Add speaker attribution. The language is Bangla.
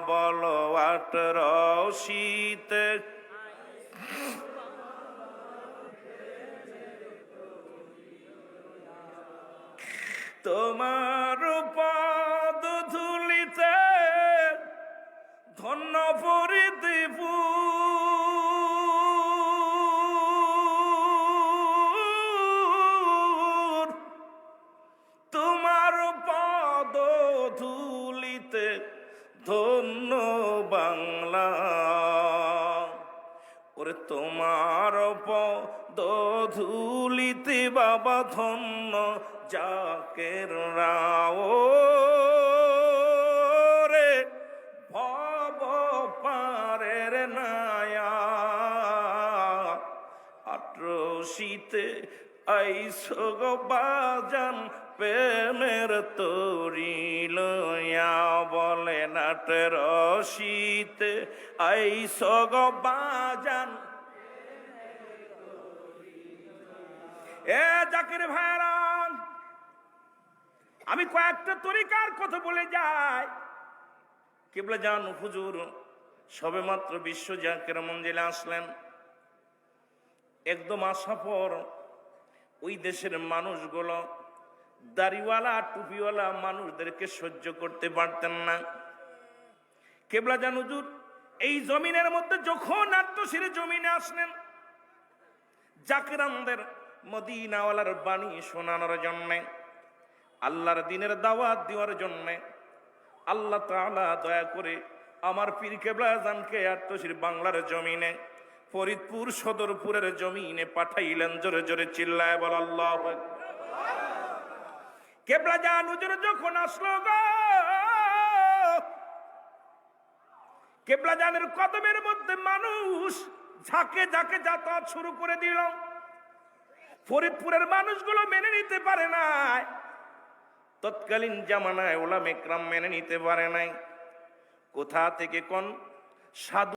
Speaker 1: বলো 18 শীতে তোমার পদ ধুলিতে ধন্য ফরিদপুর, তোমার পদ ধুলিতে ধন্য বাংলা। ওরে তোমার পদ ধুলিতে বাবা ধন্য জাকের রাও রে ভব পারের নায়া। 18 শীতে আইসো গো বাজান প্রেমের তরি লইয়া, বলেন 18 শীতে আইসো গো বাজান। এ জাকির ভাইরা, আমি কয়েকটা তরিকার কথা বলে যাই। কিবলা জান হুজুর সবে মাত্র বিশ্ব জাকির মঞ্জিলে আসলেন। একদম আসার পর ওই দেশের মানুষগুলো দাড়িওয়ালা টুপিওয়ালা মানুষদেরকে সহ্য করতে পারতেন না। কিবলা জান হুজুর এই জমিনের মধ্যে যখন আত্মশিরে জমিনে আসলেন, জাকিরানদের মদিনাওয়ালার বাণী শোনানোর জন্যে, আল্লাহর দিনের দাওয়াত দেওয়ার জন্যে আল্লাহ তাআলা দয়া করে আমার পীর কেবলা জানকে আত্মশির বাংলার জমিনে ফরিদপুর সদরপুরের জমিনে পাঠাইলেন। জোরে জোরে চিল্লায় বল আল্লাহু আকবার। কেবলা জান হুজুর যখন আসলো গো, কেবলা জানের কদমের মধ্যে মানুষ ঝাঁকে ঝাঁকে যাতায়াত শুরু করে দিল। ফরিদপুরের মানুষগুলো মেনে নিতে পারে নাই, তৎকালীন জামানায় ওলামা ইকরাম মেনে নিতে পারে নাই। কোথা থেকে কোন সাধু